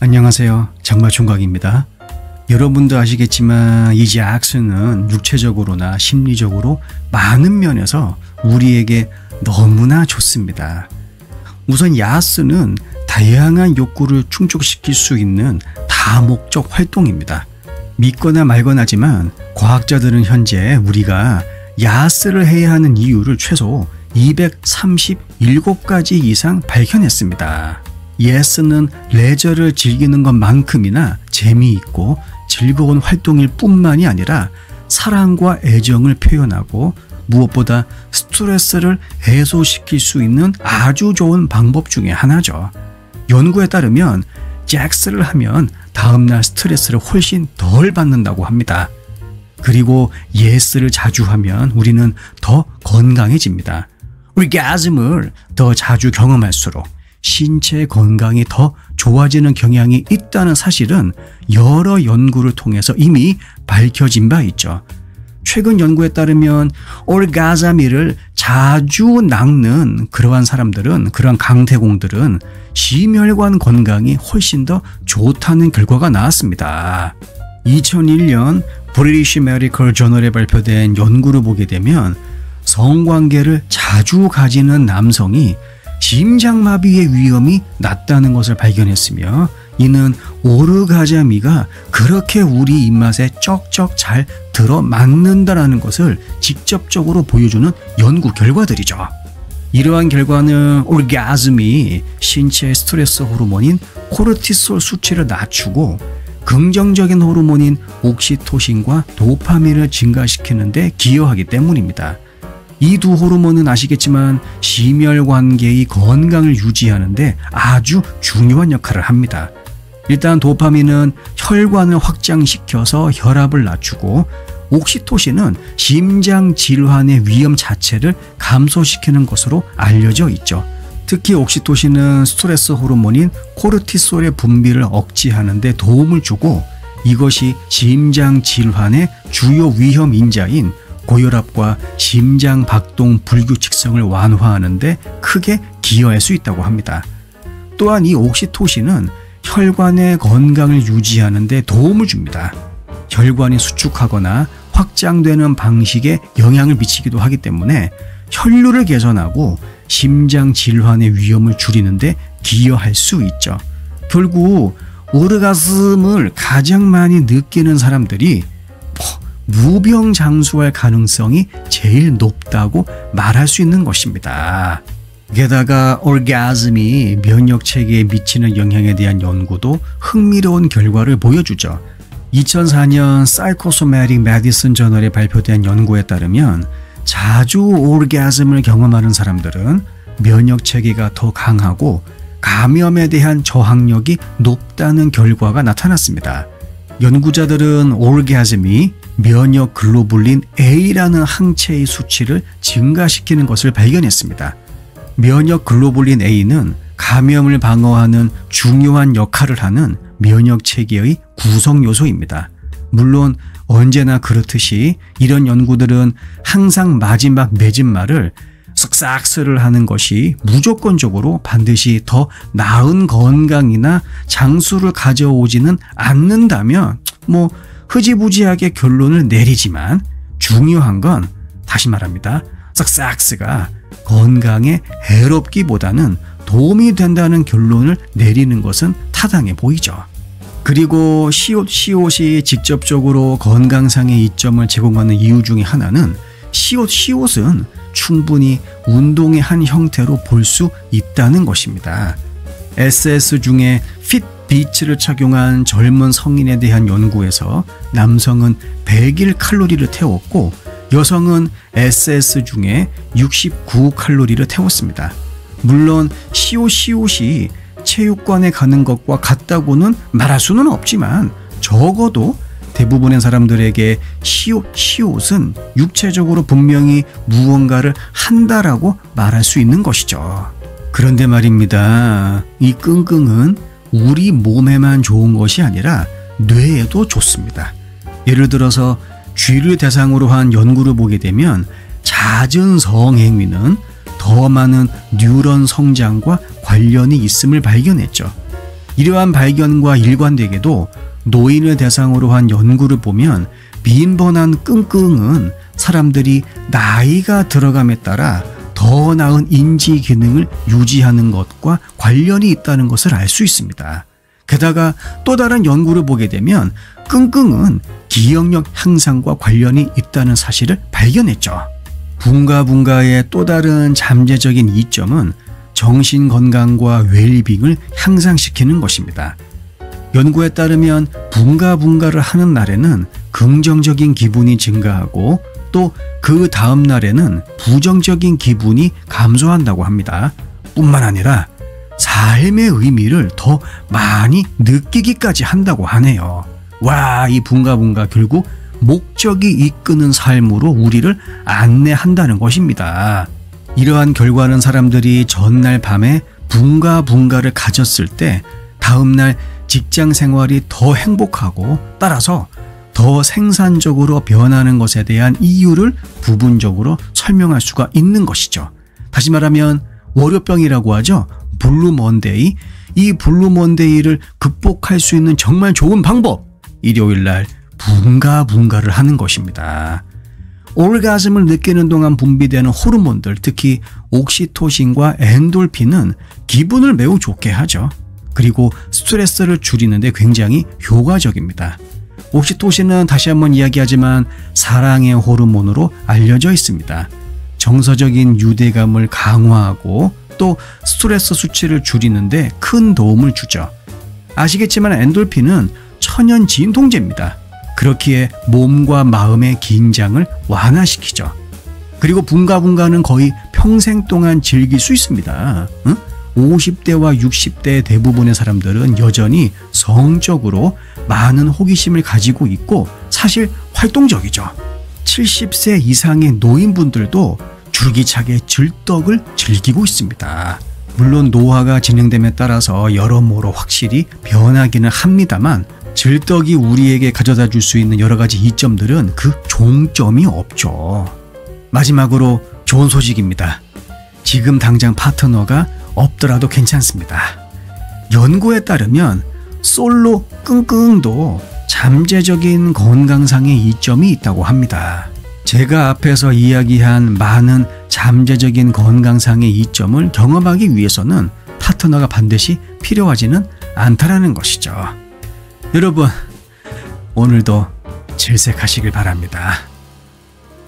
안녕하세요. 장마총각입니다. 여러분도 아시겠지만 이 잭슨은 육체적으로나 심리적으로 많은 면에서 우리에게 너무나 좋습니다. 우선 야스는 다양한 욕구를 충족시킬 수 있는 다목적 활동입니다. 믿거나 말거나지만 과학자들은 현재 우리가 야스를 해야 하는 이유를 최소 237가지 이상 밝혀냈습니다. 야스는 레저를 즐기는 것만큼이나 재미있고 즐거운 활동일 뿐만이 아니라 사랑과 애정을 표현하고 무엇보다 스트레스를 해소시킬 수 있는 아주 좋은 방법 중에 하나죠. 연구에 따르면 잭스를 하면 다음날 스트레스를 훨씬 덜 받는다고 합니다. 그리고 예스를 자주 하면 우리는 더 건강해집니다. orgasm을 더 자주 경험할수록 신체 건강이 더 좋아지는 경향이 있다는 사실은 여러 연구를 통해서 이미 밝혀진 바 있죠. 최근 연구에 따르면 orgasm을 자주 낚는 그러한 사람들은, 그러한 강태공들은 심혈관 건강이 훨씬 더 좋다는 결과가 나왔습니다. 2001년 브리티시 메디컬 저널에 발표된 연구를 보게 되면 성관계를 자주 가지는 남성이 심장마비의 위험이 낮다는 것을 발견했으며, 이는 오르가즘이가 그렇게 우리 입맛에 쩍쩍 잘 들어맞는다는 것을 직접적으로 보여주는 연구 결과들이죠. 이러한 결과는 orgasm이 신체의 스트레스 호르몬인 코르티솔 수치를 낮추고 긍정적인 호르몬인 옥시토신과 도파민을 증가시키는 데 기여하기 때문입니다. 이 두 호르몬은 아시겠지만 심혈관계의 건강을 유지하는 데 아주 중요한 역할을 합니다. 일단 도파민은 혈관을 확장시켜서 혈압을 낮추고, 옥시토신은 심장 질환의 위험 자체를 감소시키는 것으로 알려져 있죠. 특히 옥시토신은 스트레스 호르몬인 코르티솔의 분비를 억제하는 데 도움을 주고, 이것이 심장 질환의 주요 위험 인자인 고혈압과 심장 박동 불규칙성을 완화하는 데 크게 기여할 수 있다고 합니다. 또한 이 옥시토신은 혈관의 건강을 유지하는 데 도움을 줍니다. 혈관이 수축하거나 확장되는 방식에 영향을 미치기도 하기 때문에 혈류를 개선하고 심장 질환의 위험을 줄이는 데 기여할 수 있죠. 결국 오르가즘을 가장 많이 느끼는 사람들이 무병장수할 가능성이 제일 높다고 말할 수 있는 것입니다. 게다가 orgasm이 면역체계에 미치는 영향에 대한 연구도 흥미로운 결과를 보여주죠. 2004년 Psychosomatic Medicine 저널에 발표된 연구에 따르면 자주 orgasm을 경험하는 사람들은 면역체계가 더 강하고 감염에 대한 저항력이 높다는 결과가 나타났습니다. 연구자들은 orgasm이 면역 글로불린 A라는 항체의 수치를 증가시키는 것을 발견했습니다. 면역 글로불린 A는 감염을 방어하는 중요한 역할을 하는 면역 체계의 구성 요소입니다. 물론 언제나 그렇듯이 이런 연구들은 항상 마지막 맺은 말을 쓱싹스를 하는 것이 무조건적으로 반드시 더 나은 건강이나 장수를 가져오지는 않는다면 흐지부지하게 결론을 내리지만, 중요한 건 다시 말합니다. 쓱싹스가 건강에 해롭기보다는 도움이 된다는 결론을 내리는 것은 타당해 보이죠. 그리고 시옷이 직접적으로 건강상의 이점을 제공하는 이유 중에 하나는 시옷은 충분히 운동의 한 형태로 볼 수 있다는 것입니다. SS 중에 핏비츠를 착용한 젊은 성인에 대한 연구에서 남성은 100칼로리를 태웠고 여성은 SS 중에 69칼로리를 태웠습니다. 물론 시옷이 체육관에 가는 것과 같다고는 말할 수는 없지만, 적어도 대부분의 사람들에게 시옷은 육체적으로 분명히 무언가를 한다라고 말할 수 있는 것이죠. 그런데 말입니다. 이 끙끙은 우리 몸에만 좋은 것이 아니라 뇌에도 좋습니다. 예를 들어서 쥐를 대상으로 한 연구를 보게 되면 잦은 성행위는 더 많은 뉴런 성장과 관련이 있음을 발견했죠. 이러한 발견과 일관되게도 노인을 대상으로 한 연구를 보면 빈번한 끙끙은 사람들이 나이가 들어감에 따라 더 나은 인지 기능을 유지하는 것과 관련이 있다는 것을 알 수 있습니다. 게다가 또 다른 연구를 보게 되면 끙끙은 기억력 향상과 관련이 있다는 사실을 발견했죠. 붕가붕가의 또 다른 잠재적인 이점은 정신 건강과 웰빙을 향상시키는 것입니다. 연구에 따르면 붕가붕가를 하는 날에는 긍정적인 기분이 증가하고 또 그 다음 날에는 부정적인 기분이 감소한다고 합니다. 뿐만 아니라 삶의 의미를 더 많이 느끼기까지 한다고 하네요. 와, 이 붕가붕가 결국 목적이 이끄는 삶으로 우리를 안내한다는 것입니다. 이러한 결과는 사람들이 전날 밤에 붕가붕가를 가졌을 때 다음날 직장 생활이 더 행복하고 따라서 더 생산적으로 변하는 것에 대한 이유를 부분적으로 설명할 수가 있는 것이죠. 다시 말하면 월요병이라고 하죠. 블루 먼데이. 이 블루 먼데이를 극복할 수 있는 정말 좋은 방법. 일요일날 붕가붕가를 하는 것입니다. 오르가즘을 느끼는 동안 분비되는 호르몬들, 특히 옥시토신과 엔돌핀은 기분을 매우 좋게 하죠. 그리고 스트레스를 줄이는데 굉장히 효과적입니다. 옥시토신은 다시 한번 이야기하지만 사랑의 호르몬으로 알려져 있습니다. 정서적인 유대감을 강화하고 또 스트레스 수치를 줄이는데 큰 도움을 주죠. 아시겠지만 엔돌핀은 천연 진통제입니다. 그렇기에 몸과 마음의 긴장을 완화시키죠. 그리고 붕가붕가는 거의 평생 동안 즐길 수 있습니다. 50대와 60대 대부분의 사람들은 여전히 성적으로 많은 호기심을 가지고 있고 사실 활동적이죠. 70세 이상의 노인분들도 줄기차게 즐떡을 즐기고 있습니다. 물론 노화가 진행됨에 따라서 여러모로 확실히 변하기는 합니다만 즐떡이 우리에게 가져다 줄 수 있는 여러 가지 이점들은 그 종점이 없죠. 마지막으로 좋은 소식입니다. 지금 당장 파트너가 없더라도 괜찮습니다. 연구에 따르면 솔로 끙끙도 잠재적인 건강상의 이점이 있다고 합니다. 제가 앞에서 이야기한 많은 잠재적인 건강상의 이점을 경험하기 위해서는 파트너가 반드시 필요하지는 않다라는 것이죠. 여러분, 오늘도 질색하시길 바랍니다.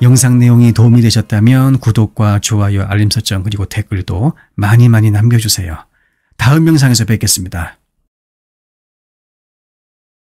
영상 내용이 도움이 되셨다면 구독과 좋아요, 알림 설정 그리고 댓글도 많이 남겨주세요. 다음 영상에서 뵙겠습니다.